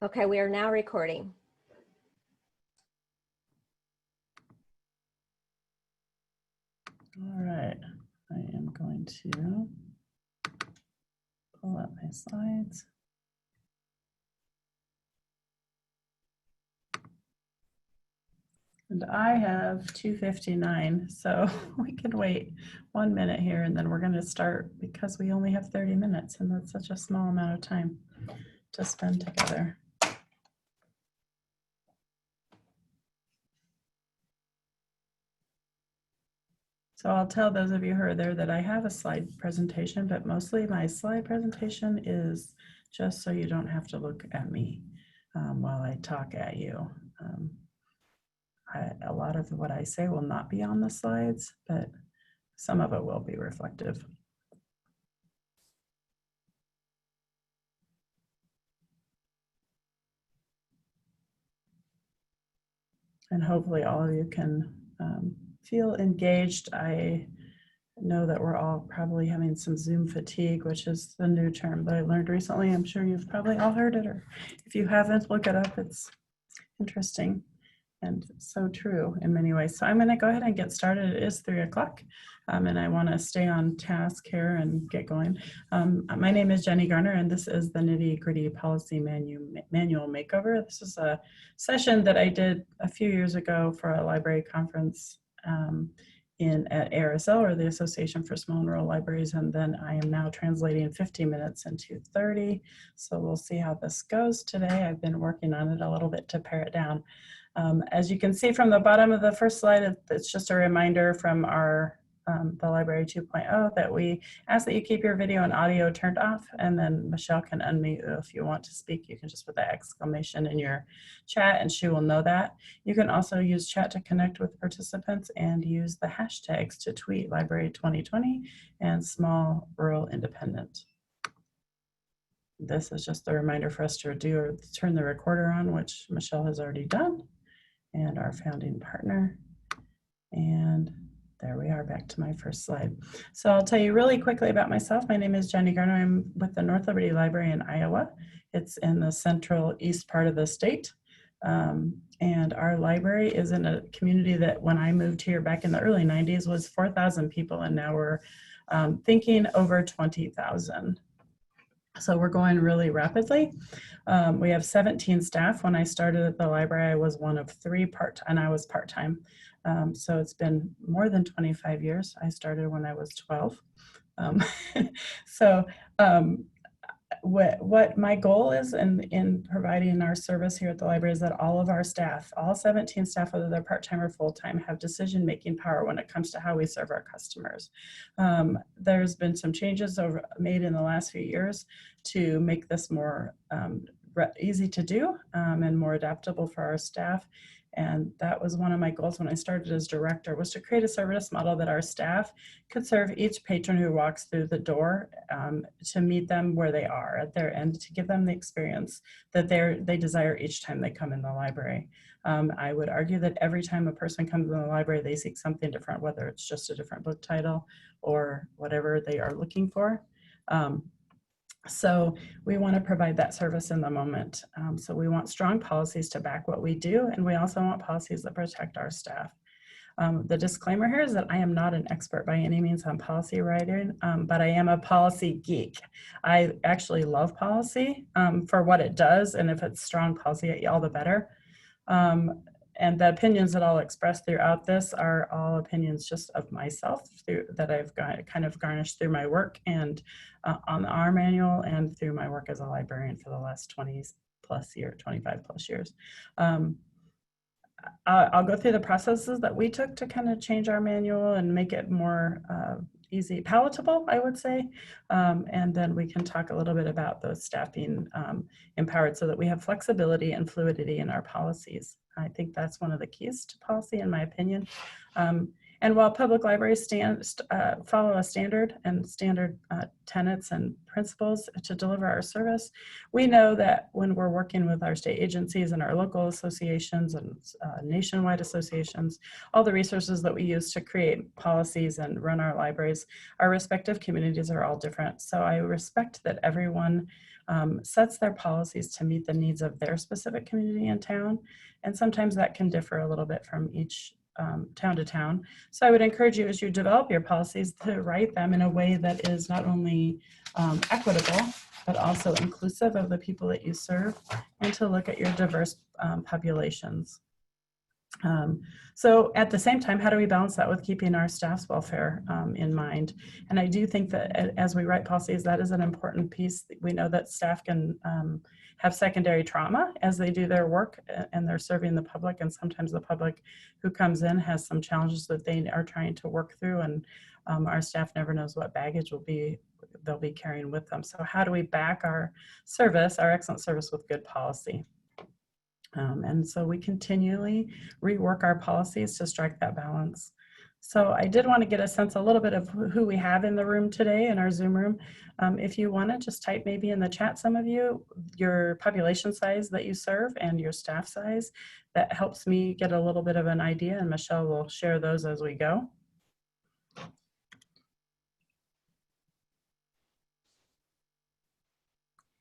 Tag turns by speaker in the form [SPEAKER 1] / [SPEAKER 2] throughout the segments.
[SPEAKER 1] Okay, we are now recording.
[SPEAKER 2] All right, I am going to pull up my slides. And I have 2:59, so we could wait 1 minute here and then we're going to start because we only have 30 minutes and that's such a small amount of time to spend together. So I'll tell those of you who are there that I have a slide presentation, but mostly my slide presentation is just so you don't have to look at me while I talk at you. A lot of what I say will not be on the slides, but some of it will be reflective. And hopefully all of you can feel engaged. I know that we're all probably having some Zoom fatigue, which is the new term that I learned recently. I'm sure you've probably all heard it, or if you haven't, look it up. It's interesting and so true in many ways. So I'm going to go ahead and get started. It is 3 o'clock and I want to stay on task here and get going. My name is Jennie Garner and this is the Nitty Gritty Policy Manual Makeover. This is a session that I did a few years ago for a library conference at ARSL, or the Association for Small and Rural Libraries, and then I am now translating 50 minutes into 30. So we'll see how this goes today. I've been working on it a little bit to pare it down. As you can see from the bottom of the first slide, it's just a reminder from our the Library 2.0 that we ask that you keep your video and audio turned off, and then Michelle can unmute if you want to speak. You can just put that exclamation in your chat and she will know that. You can also use chat to connect with participants and use the hashtags to tweet Library 2020 and Small Rural Independent. This is just a reminder for us to turn the recorder on, which Michelle has already done, and our founding partner. And there we are, back to my first slide. So I'll tell you really quickly about myself. My name is Jennie Garner. I'm with the North Liberty Library in Iowa. It's in the central east part of the state. And our library is in a community that when I moved here back in the early 90s was 4,000 people, and now we're thinking over 20,000. So we're going really rapidly. We have 17 staff. When I started at the library, I was one of 3 and I was part-time. So it's been more than 25 years. I started when I was 12. What my goal is in providing our service here at the library is that all of our staff, all 17 staff, whether they're part-time or full-time, have decision-making power when it comes to how we serve our customers. There's been some changes made in the last few years to make this more easy to do and more adaptable for our staff. And that was one of my goals when I started as director, was to create a service model that our staff could serve each patron who walks through the door, to meet them where they are at their end, to give them the experience that they desire each time they come in the library. I would argue that every time a person comes in the library, they seek something different, whether it's just a different book title or whatever they are looking for. So we want to provide that service in the moment. So we want strong policies to back what we do, and we also want policies that protect our staff. The disclaimer here is that I am not an expert by any means on policy writing, but I am a policy geek. I actually love policy for what it does, and if it's strong policy, all the better. And the opinions that I'll express throughout this are all opinions just of myself that I've kind of garnished through my work and on our manual and through my work as a librarian for the last 25 plus years. I'll go through the processes that we took to kind of change our manual and make it more easy, palatable, I would say. And then we can talk a little bit about those staff being empowered so that we have flexibility and fluidity in our policies. I think that's one of the keys to policy, in my opinion. And while public libraries follow a standard tenets and principles to deliver our service, we know that when we're working with our state agencies and our local associations and nationwide associations, all the resources that we use to create policies and run our libraries, our respective communities are all different. So I respect that everyone sets their policies to meet the needs of their specific community and town. And sometimes that can differ a little bit from each town to town. So I would encourage you as you develop your policies to write them in a way that is not only equitable, but also inclusive of the people that you serve, and to look at your diverse populations. So at the same time, how do we balance that with keeping our staff's welfare in mind? And I do think that as we write policies, that is an important piece. We know that staff can have secondary trauma as they do their work, and they're serving the public, and sometimes the public who comes in has some challenges that they are trying to work through, and our staff never knows what baggage they'll be carrying with them. So how do we back our service, our excellent service, with good policy? And so we continually rework our policies to strike that balance. So I did want to get a sense a little bit of who we have in the room today, in our Zoom room. If you want to just type maybe in the chat, some of you, your population size that you serve and your staff size, that helps me get a little bit of an idea, and Michelle will share those as we go.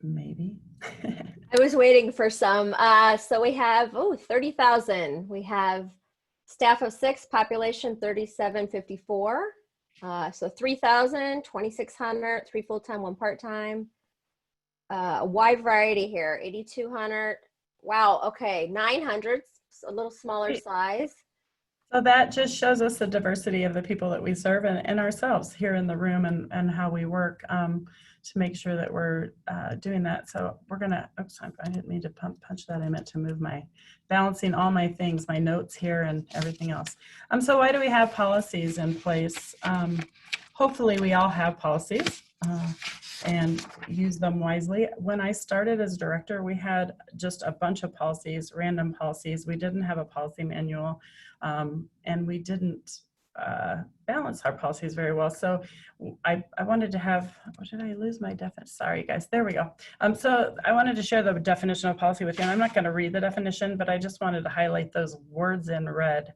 [SPEAKER 2] Maybe.
[SPEAKER 1] I was waiting for some. So we have 30,000. We have staff of 6, population 3,754. So 3,000, 2,600, 3 full-time, 1 part-time. A wide variety here, 8,200. Wow, okay, 900, a little smaller size.
[SPEAKER 2] So that just shows us the diversity of the people that we serve, and ourselves here in the room, and how we work to make sure that we're doing that. So we're gonna, oops, I didn't mean to punch that. I meant to move balancing all my things, my notes here and everything else. So why do we have policies in place? Hopefully we all have policies and use them wisely. When I started as director, we had just a bunch of policies, random policies. We didn't have a policy manual, and we didn't balance our policies very well. So I wanted to have, what did I lose my definition? Sorry guys, there we go. So I wanted to share the definition of policy with you, and I'm not going to read the definition, but I just wanted to highlight those words in red.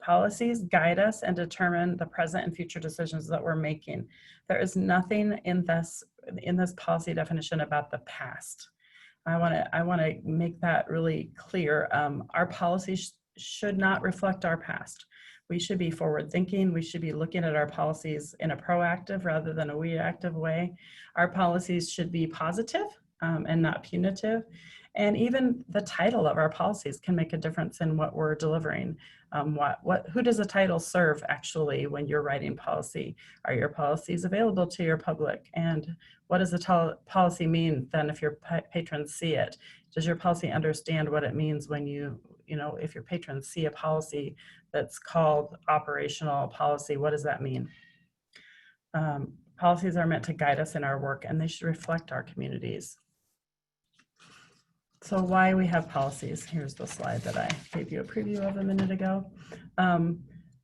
[SPEAKER 2] Policies guide us and determine the present and future decisions that we're making. There is nothing in this policy definition about the past. I want to make that really clear. Our policies should not reflect our past. We should be forward thinking. We should be looking at our policies in a proactive rather than a reactive way. Our policies should be positive and not punitive. And even the title of our policies can make a difference in what we're delivering. Who does a title serve actually when you're writing policy? Are your policies available to your public? And what does the policy mean then if your patrons see it? Does your policy understand what it means when if your patrons see a policy that's called operational policy, what does that mean? Policies are meant to guide us in our work, and they should reflect our communities. So why we have policies? Here's the slide that I gave you a preview of a minute ago.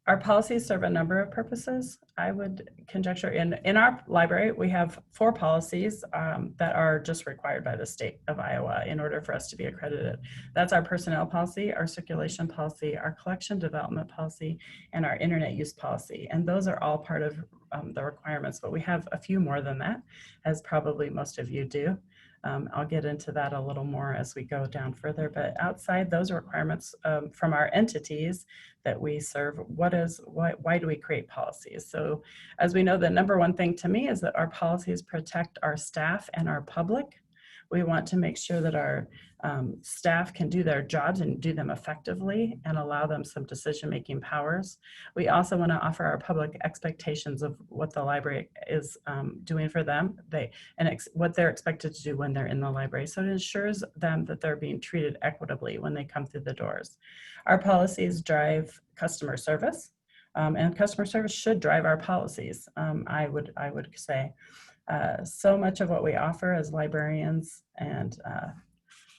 [SPEAKER 2] Our policies serve a number of purposes. I would conjecture in our library, we have 4 policies that are just required by the state of Iowa in order for us to be accredited. That's our personnel policy, our circulation policy, our collection development policy, and our internet use policy. And those are all part of the requirements, but we have a few more than that, as probably most of you do. I'll get into that a little more as we go down further, but outside those requirements from our entities that we serve, why do we create policies? So as we know, the number one thing to me is that our policies protect our staff and our public. We want to make sure that our staff can do their jobs and do them effectively and allow them some decision-making powers. We also want to offer our public expectations of what the library is doing for them, what they're expected to do when they're in the library. So it ensures them that they're being treated equitably when they come through the doors. Our policies drive customer service, and customer service should drive our policies, I would say. So much of what we offer as librarians and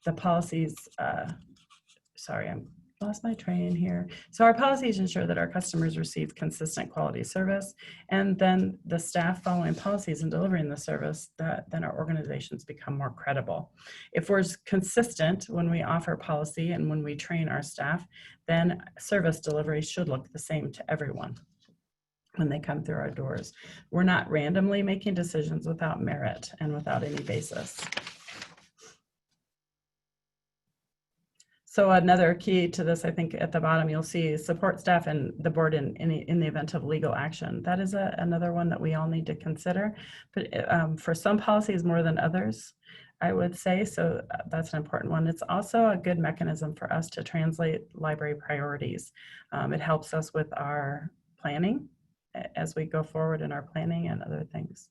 [SPEAKER 2] the policies, sorry, I lost my train here. So our policies ensure that our customers receive consistent quality service, and then the staff following policies and delivering the service, then our organizations become more credible. If we're consistent when we offer policy and when we train our staff, then service delivery should look the same to everyone when they come through our doors. We're not randomly making decisions without merit and without any basis. So another key to this, I think at the bottom, you'll see support staff and the board in the event of legal action. That is another one that we all need to consider, but for some policies more than others, I would say. So that's an important one. It's also a good mechanism for us to translate library priorities. It helps us with our planning as we go forward in our planning and other things.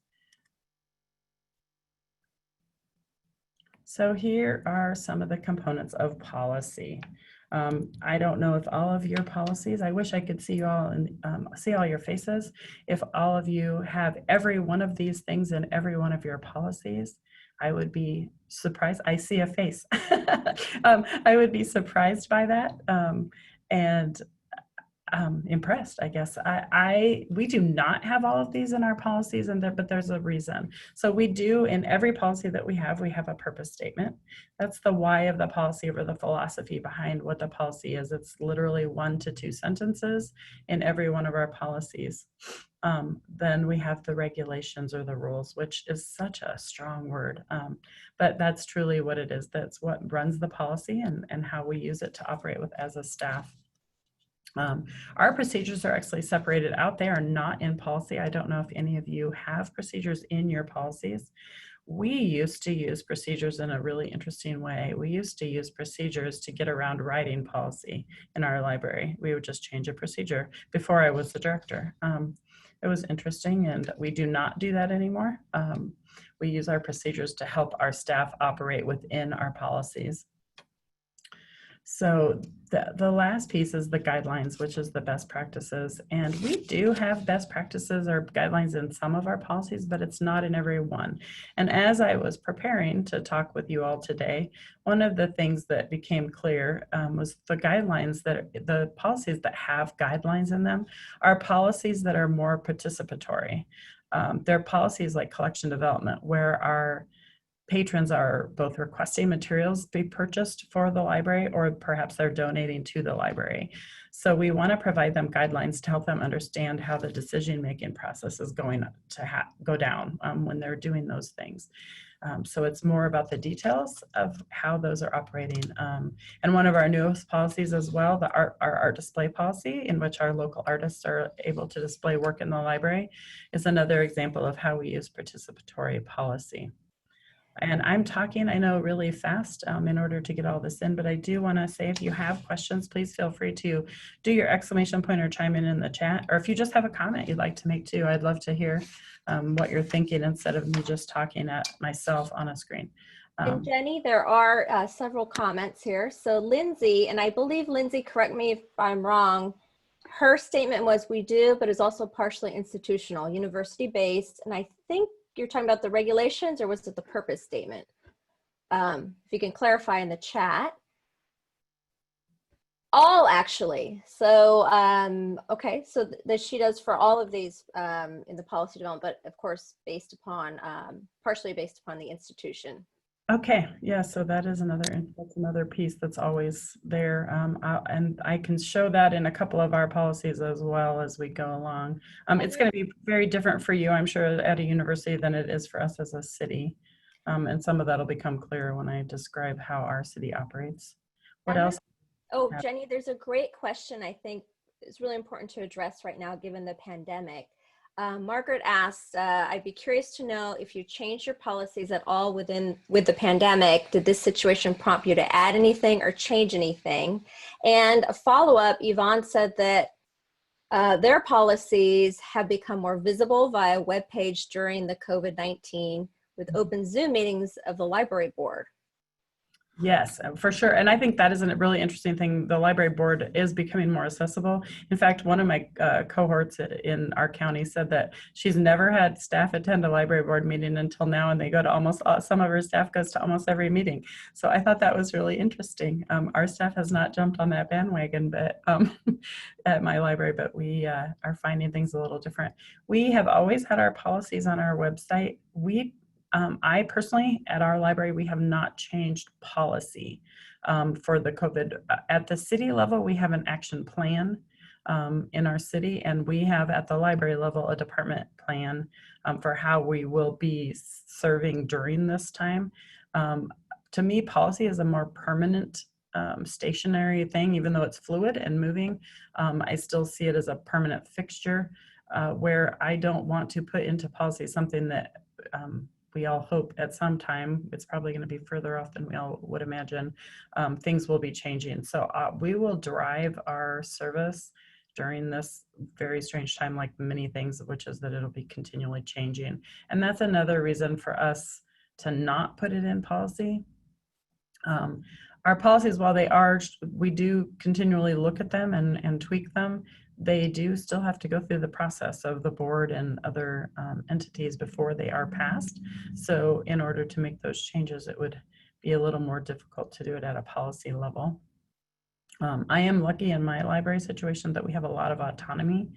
[SPEAKER 2] So here are some of the components of policy. I don't know if all of your policies, I wish I could see you all and see all your faces. If all of you have every one of these things in every one of your policies, I would be surprised. I see a face. I would be surprised by that. And impressed, I guess. We do not have all of these in our policies, but there's a reason. So we do, in every policy that we have a purpose statement. That's the why of the policy, or the philosophy behind what the policy is. It's literally 1 to 2 sentences in every one of our policies. Then we have the regulations or the rules, which is such a strong word, but that's truly what it is. That's what runs the policy and how we use it to operate with as a staff. Our procedures are actually separated out. They are not in policy. I don't know if any of you have procedures in your policies. We used to use procedures in a really interesting way. We used to use procedures to get around writing policy in our library. We would just change a procedure before I was the director. It was interesting, and we do not do that anymore. We use our procedures to help our staff operate within our policies. So the last piece is the guidelines, which is the best practices. And we do have best practices or guidelines in some of our policies, but it's not in every one. And as I was preparing to talk with you all today, one of the things that became clear was the guidelines the policies that have guidelines in them are policies that are more participatory. They're policies like collection development, where our patrons are both requesting materials be purchased for the library, or perhaps they're donating to the library. So we want to provide them guidelines to help them understand how the decision-making process is going to go down when they're doing those things. So it's more about the details of how those are operating. And one of our newest policies as well, our art display policy, in which our local artists are able to display work in the library, is another example of how we use participatory policy. And I'm talking, I know, really fast in order to get all this in, but I do want to say, if you have questions, please feel free to do your exclamation point or chime in the chat. Or if you just have a comment you'd like to make too, I'd love to hear what you're thinking instead of me just talking at myself on a screen.
[SPEAKER 1] And Jenny, there are several comments here. So Lindsay, and I believe Lindsay, correct me if I'm wrong, her statement was we do, but is also partially institutional, university-based. And I think you're talking about the regulations, or was it the purpose statement? If you can clarify in the chat. All, actually. So, okay, so she does for all of these in the policy development, but of course, based upon, partially based upon the institution.
[SPEAKER 2] Okay, yeah, so that's another piece that's always there. And I can show that in a couple of our policies as well as we go along. It's going to be very different for you, I'm sure, at a university than it is for us as a city. And some of that will become clearer when I describe how our city operates. What else?
[SPEAKER 1] Oh, Jenny, there's a great question I think is really important to address right now, given the pandemic. Margaret asked, I'd be curious to know if you changed your policies at all with the pandemic. Did this situation prompt you to add anything or change anything? And a follow-up, Yvonne said that their policies have become more visible via web page during the COVID-19 with open Zoom meetings of the library board.
[SPEAKER 2] Yes, for sure. And I think that is a really interesting thing. The library board is becoming more accessible. In fact, one of my cohorts in our county said that she's never had staff attend a library board meeting until now, and they go to some of her staff goes to almost every meeting. So I thought that was really interesting. Our staff has not jumped on that bandwagon but at my library, but we are finding things a little different. We have always had our policies on our website. I personally, at our library, we have not changed policy for the COVID. At the city level, we have an action plan in our city, and we have at the library level a department plan for how we will be serving during this time. To me, policy is a more permanent stationary thing, even though it's fluid and moving. I still see it as a permanent fixture, where I don't want to put into policy something that we all hope at some time, it's probably going to be further off than we all would imagine, things will be changing. So we will drive our service during this very strange time, like many things, which is that it'll be continually changing. And that's another reason for us to not put it in policy. Our policies, while they are, we do continually look at them and tweak them, they do still have to go through the process of the board and other entities before they are passed. So in order to make those changes, it would be a little more difficult to do it at a policy level. I am lucky in my library situation that we have a lot of autonomy,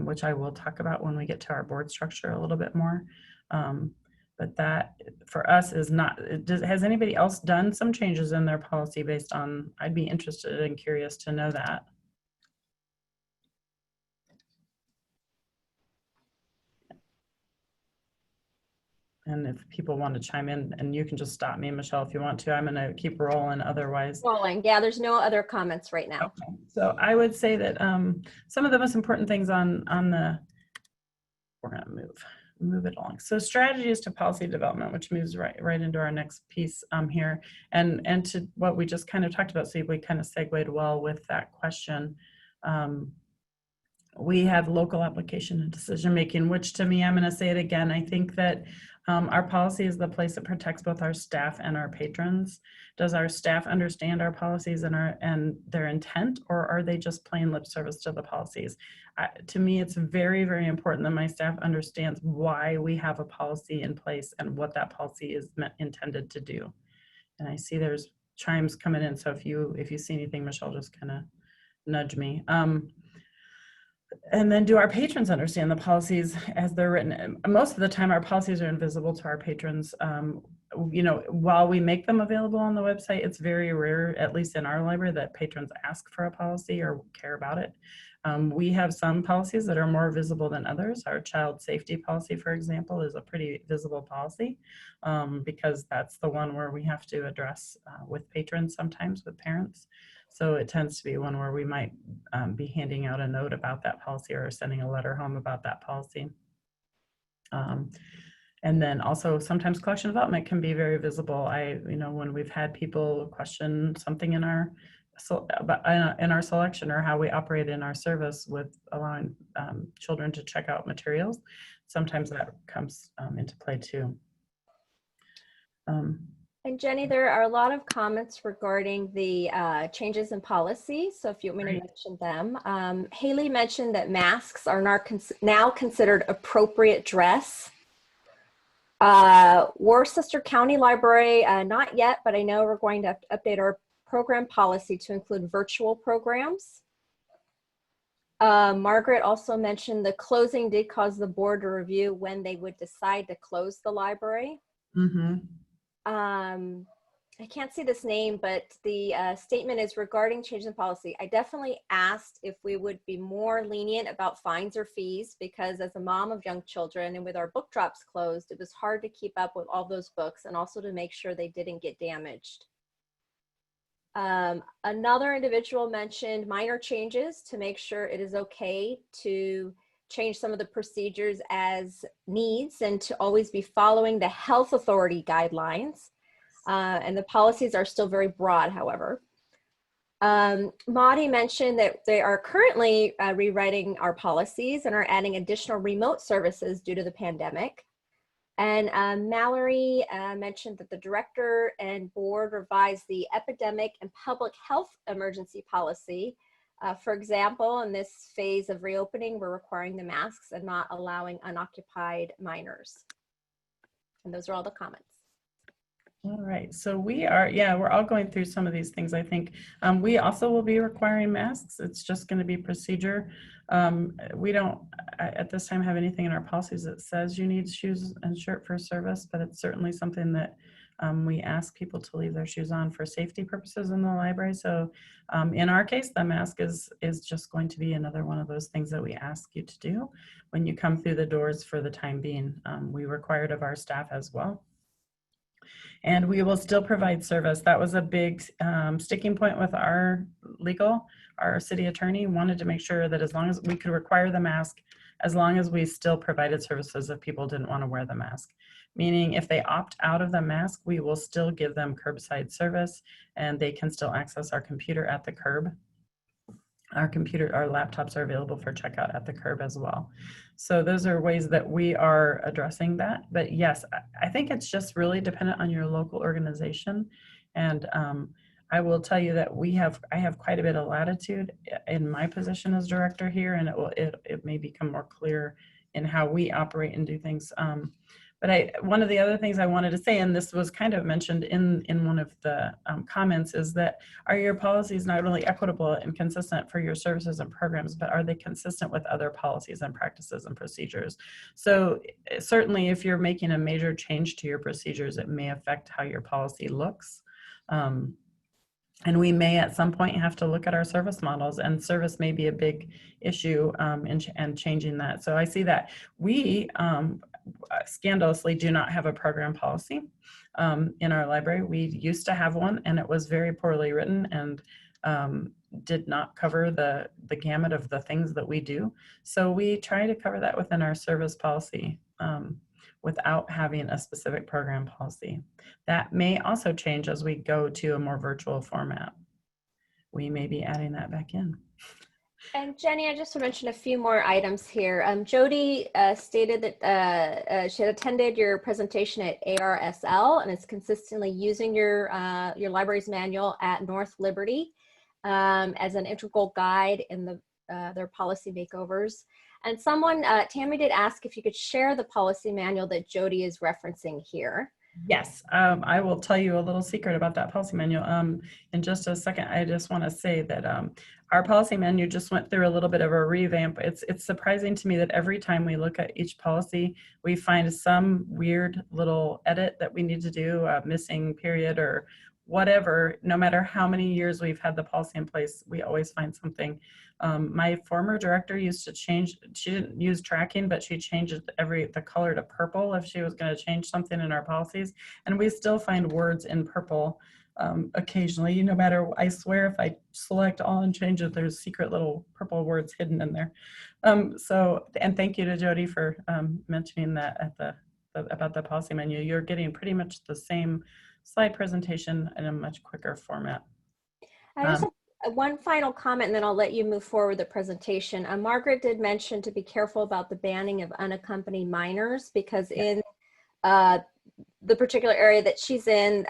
[SPEAKER 2] which I will talk about when we get to our board structure a little bit more. But that for us is not, has anybody else done some changes in their policy based on, I'd be interested and curious to know that. And if people want to chime in, and you can just stop me, Michelle, if you want to. I'm going to keep rolling otherwise.
[SPEAKER 1] Rolling. Yeah, there's no other comments right now.
[SPEAKER 2] Okay. So I would say that some of the most important things on the, we're going to move it along. So strategies to policy development, which moves right into our next piece here, and to what we just kind of talked about. So we kind of segued well with that question. We have local application and decision making, which to me, I'm going to say it again, I think that our policy is the place that protects both our staff and our patrons. Does our staff understand our policies and their intent, or are they just plain lip service to the policies? To me, it's very, very important that my staff understands why we have a policy in place and what that policy is intended to do. And I see there's chimes coming in, so if you see anything, Michelle, just kind of nudge me. And then do our patrons understand the policies as they're written? Most of the time, our policies are invisible to our patrons. You know, while we make them available on the website, it's very rare, at least in our library, that patrons ask for a policy or care about it. We have some policies that are more visible than others. Our child safety policy, for example, is a pretty visible policy because that's the one where we have to address with patrons, sometimes with parents. So it tends to be one where we might be handing out a note about that policy or sending a letter home about that policy. And then also sometimes collection development can be very visible. You know, when we've had people question something in our selection or how we operate in our service with allowing children to check out materials, sometimes that comes into play too.
[SPEAKER 1] And Jenny, there are a lot of comments regarding the changes in policy. So if you want me to mention them. Haley mentioned that masks are now considered appropriate dress. Worcester County Library, not yet, but I know we're going to update our program policy to include virtual programs. Margaret also mentioned the closing did cause the board to review when they would decide to close the library.
[SPEAKER 2] Mm-hmm.
[SPEAKER 1] I can't see this name, but the statement is regarding change in policy. I definitely asked if we would be more lenient about fines or fees, because as a mom of young children and with our book drops closed, it was hard to keep up with all those books and also to make sure they didn't get damaged. Another individual mentioned minor changes to make sure it is okay to change some of the procedures as needs and to always be following the health authority guidelines. And the policies are still very broad, however. Maudie mentioned that they are currently rewriting our policies and are adding additional remote services due to the pandemic. And Mallory mentioned that the director and board revised the epidemic and public health emergency policy. For example, in this phase of reopening, we're requiring the masks and not allowing unoccupied minors. And those are all the comments.
[SPEAKER 2] All right, so we're all going through some of these things, I think. We also will be requiring masks. It's just going to be procedure. We don't, at this time, have anything in our policies that says you need shoes and shirt for service, but it's certainly something that we ask people to leave their shoes on for safety purposes in the library. So in our case, the mask is just going to be another one of those things that we ask you to do when you come through the doors for the time being. We require it of our staff as well. And we will still provide service. That was a big sticking point with our city attorney wanted to make sure that as long as we could require the mask, as long as we still provided services if people didn't want to wear the mask. Meaning if they opt out of the mask, we will still give them curbside service and they can still access our computer at the curb. Our laptops are available for checkout at the curb as well. So those are ways that we are addressing that. But yes, I think it's just really dependent on your local organization. And I will tell you that I have quite a bit of latitude in my position as director here, and it may become more clear in how we operate and do things. But one of the other things I wanted to say, and this was kind of mentioned in one of the comments, is that are your policies not only equitable and consistent for your services and programs, but are they consistent with other policies and practices and procedures? So certainly if you're making a major change to your procedures, it may affect how your policy looks. And we may at some point have to look at our service models, and service may be a big issue in changing that. So I see that we scandalously do not have a program policy in our library. We used to have one, and it was very poorly written and did not cover the gamut of the things that we do. So we try to cover that within our service policy without having a specific program policy. That may also change as we go to a more virtual format. We may be adding that back in.
[SPEAKER 1] And Jenny, I just want to mention a few more items here. Jody stated that she had attended your presentation at ARSL and is consistently using your library's manual at North Liberty as an integral guide in their policy makeovers. And someone, Tammy did ask if you could share the policy manual that Jody is referencing here.
[SPEAKER 2] Yes, I will tell you a little secret about that policy manual in just a second. I just want to say that our policy manual just went through a little bit of a revamp. It's surprising to me that every time we look at each policy, we find some weird little edit that we need to do, a missing period or whatever. No matter how many years we've had the policy in place, we always find something. My former director used to change, she didn't use tracking, but she changed the color to purple if she was going to change something in our policies. And we still find words in purple occasionally, no matter, I swear if I select all and change it, there's secret little purple words hidden in there. And thank you to Jody for mentioning that about the policy menu. You're getting pretty much the same slide presentation in a much quicker format.
[SPEAKER 1] I just have one final comment, and then I'll let you move forward with the presentation. Margaret did mention to be careful about the banning of unaccompanied minors, because in the particular area that she's in,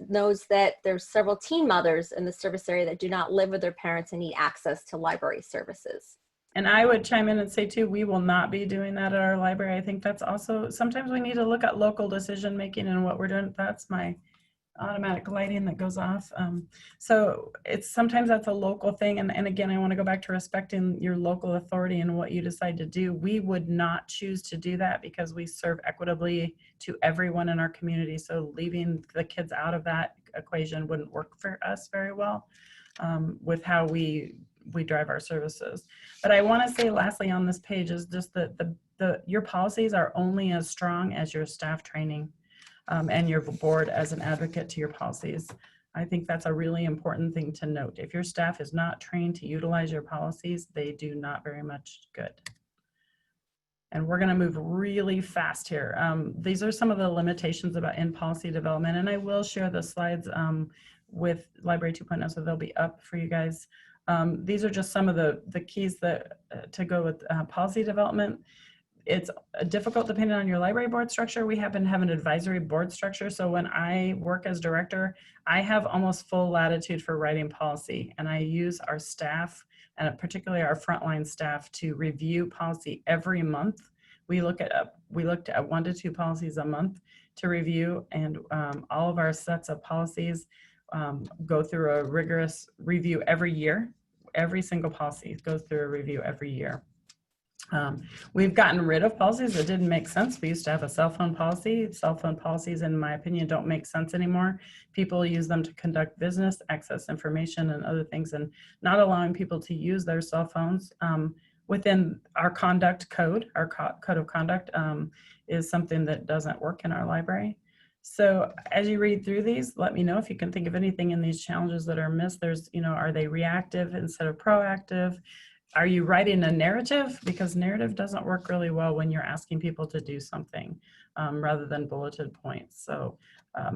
[SPEAKER 1] knows that there's several teen mothers in the service area that do not live with their parents and need access to library services.
[SPEAKER 2] And I would chime in and say too, we will not be doing that at our library. I think that's also, sometimes we need to look at local decision making and what we're doing. That's my automatic lighting that goes off. So sometimes that's a local thing. And again, I want to go back to respecting your local authority and what you decide to do. We would not choose to do that because we serve equitably to everyone in our community. So leaving the kids out of that equation wouldn't work for us very well with how we drive our services. But I want to say lastly on this page is just that your policies are only as strong as your staff training. And your board as an advocate to your policies. I think that's a really important thing to note. If your staff is not trained to utilize your policies, they do not very much good. And we're going to move really fast here. These are some of the limitations about in-policy development, and I will share the slides with Library 2.0, so they'll be up for you guys. These are just some of the keys that to go with policy development. It's difficult depending on your library board structure. We happen to have an advisory board structure. So when I work as director, I have almost full latitude for writing policy. And I use our staff, and particularly our frontline staff, to review policy every month. We looked at 1 to 2 policies a month to review, and all of our sets of policies go through a rigorous review every year. Every single policy goes through a review every year. We've gotten rid of policies that didn't make sense. We used to have a cell phone policy. Cell phone policies, in my opinion, don't make sense anymore. People use them to conduct business, access information, and other things, and not allowing people to use their cell phones within our conduct code, our code of conduct, is something that doesn't work in our library. So as you read through these, let me know if you can think of anything in these challenges that are missed. There's, are they reactive instead of proactive? Are you writing a narrative? Because narrative doesn't work really well when you're asking people to do something rather than bulleted points. So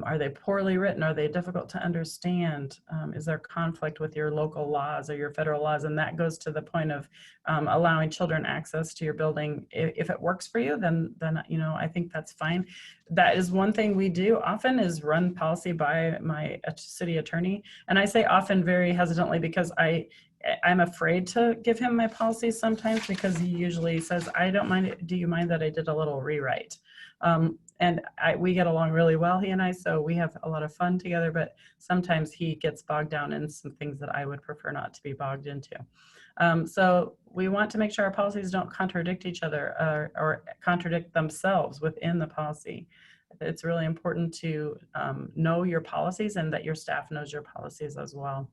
[SPEAKER 2] are they poorly written? Are they difficult to understand? Is there conflict with your local laws or your federal laws? And that goes to the point of allowing children access to your building. If it works for you, then I think that's fine. That is one thing we do often is run policy by my city attorney. And I say often very hesitantly because I'm afraid to give him my policies sometimes because he usually says, I don't mind, do you mind that I did a little rewrite? And we get along really well, he and I, so we have a lot of fun together, but sometimes he gets bogged down in some things that I would prefer not to be bogged into. So we want to make sure our policies don't contradict each other or contradict themselves within the policy. It's really important to know your policies and that your staff knows your policies as well.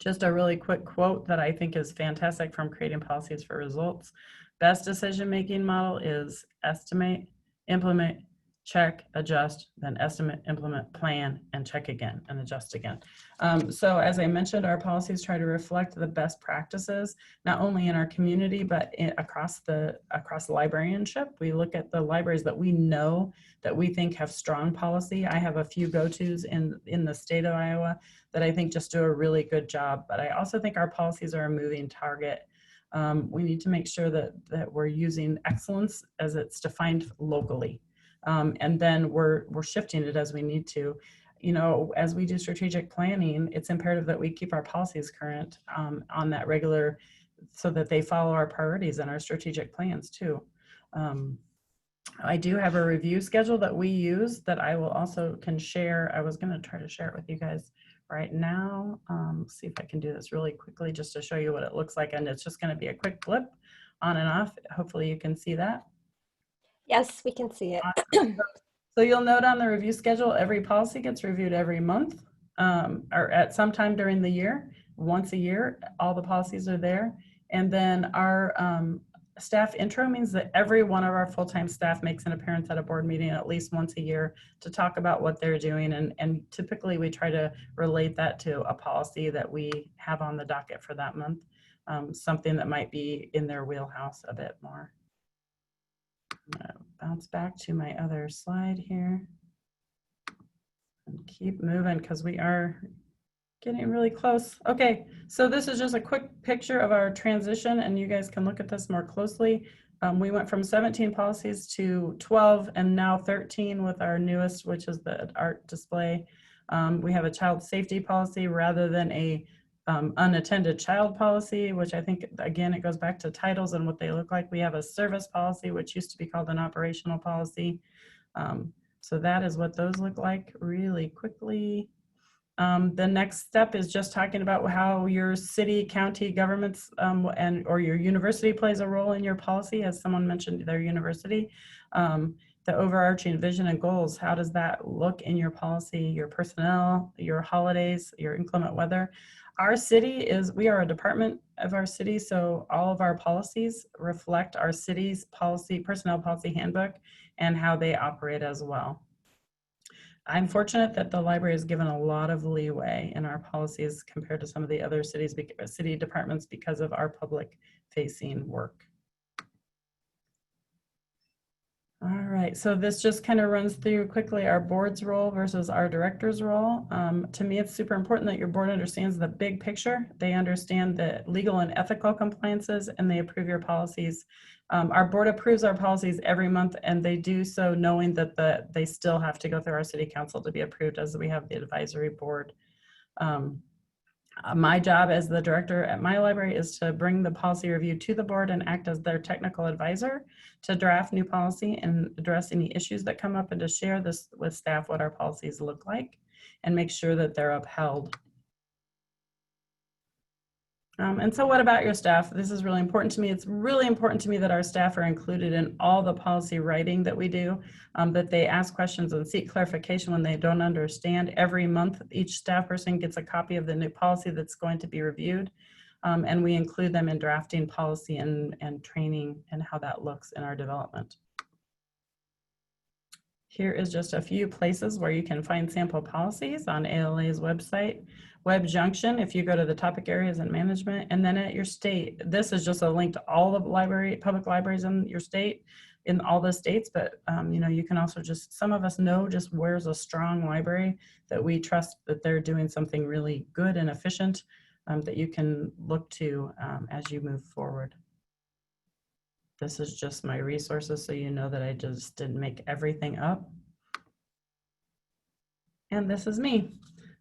[SPEAKER 2] Just a really quick quote that I think is fantastic from Creating Policies for Results. Best decision-making model is estimate, implement, check, adjust, then estimate, implement, plan, and check again, and adjust again. So as I mentioned, our policies try to reflect the best practices, not only in our community, but across librarianship. We look at the libraries that we know that we think have strong policy. I have a few go-tos in the state of Iowa that I think just do a really good job, but I also think our policies are a moving target. We need to make sure that we're using excellence as it's defined locally. And then we're shifting it as we need to. As we do strategic planning, it's imperative that we keep our policies current on that regular so that they follow our priorities and our strategic plans too. I do have a review schedule that we use that I will also can share. I was going to try to share it with you guys right now. See if I can do this really quickly just to show you what it looks like. And it's just going to be a quick blip on and off. Hopefully you can see that.
[SPEAKER 1] Yes, we can see it.
[SPEAKER 2] So you'll note on the review schedule, every policy gets reviewed every month or at some time during the year. Once a year, all the policies are there. And then our staff intro means that every one of our full-time staff makes an appearance at a board meeting at least once a year to talk about what they're doing. And typically we try to relate that to a policy that we have on the docket for that month, something that might be in their wheelhouse a bit more. I'm gonna bounce back to my other slide here and keep moving because we are getting really close. Okay, so this is just a quick picture of our transition and you guys can look at this more closely. We went from 17 policies to 12 and now 13 with our newest, which is the art display. We have a child safety policy rather than a unattended child policy, which I think, again, it goes back to titles and what they look like. We have a service policy, which used to be called an operational policy. So that is what those look like really quickly. The next step is just talking about how your city, county governments or your university plays a role in your policy, as someone mentioned their university. The overarching vision and goals, how does that look in your policy, your personnel, your holidays, your inclement weather? Our city we are a department of our city, so all of our policies reflect our city's personnel policy handbook and how they operate as well. I'm fortunate that the library is given a lot of leeway in our policies compared to some of the other city departments because of our public facing work. All right, so this just kind of runs through quickly our board's role versus our director's role. To me, it's super important that your board understands the big picture. They understand the legal and ethical compliances and they approve your policies. Our board approves our policies every month and they do so knowing that they still have to go through our city council to be approved as we have the advisory board. My job as the director at my library is to bring the policy review to the board and act as their technical advisor to draft new policy and address any issues that come up and to share this with staff what our policies look like and make sure that they're upheld. And so what about your staff? This is really important to me. It's really important to me that our staff are included in all the policy writing that we do, that they ask questions and seek clarification when they don't understand. Every month, each staff person gets a copy of the new policy that's going to be reviewed, and we include them in drafting policy and training and how that looks in our development. Here is just a few places where you can find sample policies on ALA's website. Web Junction, if you go to the topic areas and management, and then at your state, this is just a link to all the public libraries in your state, in all the states, but you know, you can also just, some of us know just where's a strong library that we trust that they're doing something really good and efficient that you can look to as you move forward. This is just my resources, so you know that I just didn't make everything up. And this is me.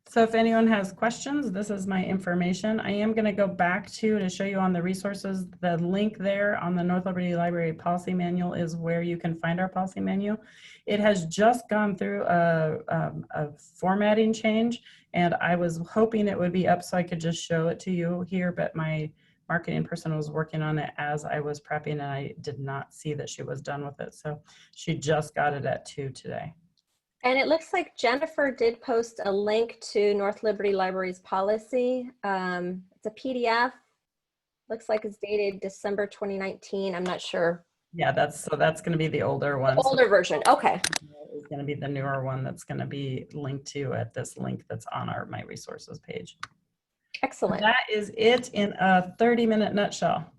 [SPEAKER 2] So if anyone has questions, this is my information. I am going to go back to show you on the resources. The link there on the North Liberty Library Policy Manual is where you can find our policy manual. It has just gone through a formatting change, and I was hoping it would be up so I could just show it to you here, but my marketing person was working on it as I was prepping, and I did not see that she was done with it. So she just got it at 2 today.
[SPEAKER 1] And it looks like Jennifer did post a link to North Liberty Library's policy. It's a PDF. Looks like it's dated December 2019. I'm not sure.
[SPEAKER 2] Yeah, that's going to be the older one.
[SPEAKER 1] Older version. Okay.
[SPEAKER 2] Is going to be the newer one that's going to be linked to at this link that's on our My Resources page.
[SPEAKER 1] Excellent.
[SPEAKER 2] That is it in a 30-minute nutshell.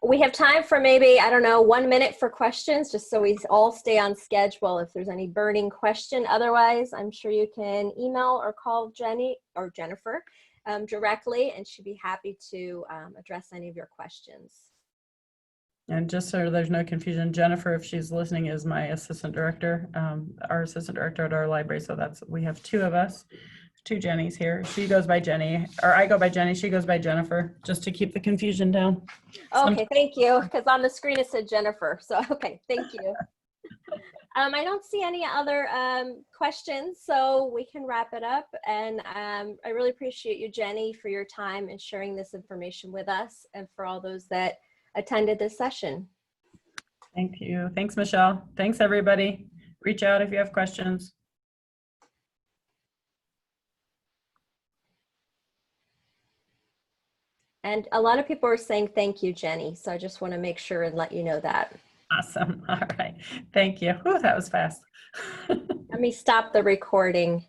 [SPEAKER 1] We have time for maybe, I don't know, 1 minute for questions, just so we all stay on schedule if there's any burning question. Otherwise, I'm sure you can email or call Jenny or Jennifer directly, and she'd be happy to address any of your questions.
[SPEAKER 2] And just so there's no confusion, Jennifer, if she's listening, is my assistant director, our assistant director at our library. So we have 2 of us. 2 Jennies here. She goes by Jenny, or I go by Jenny. She goes by Jennifer, just to keep the confusion down.
[SPEAKER 1] Okay, thank you. Because on the screen it said Jennifer. So, okay, thank you. I don't see any other questions, so we can wrap it up. And I really appreciate you, Jenny, for your time and sharing this information with us, and for all those that attended this session.
[SPEAKER 2] Thank you. Thanks, Michelle. Thanks, everybody. Reach out if you have questions.
[SPEAKER 1] And a lot of people are saying thank you, Jenny. So I just want to make sure and let you know that.
[SPEAKER 2] Awesome. All right. Thank you. Ooh, that was fast.
[SPEAKER 1] Let me stop the recording.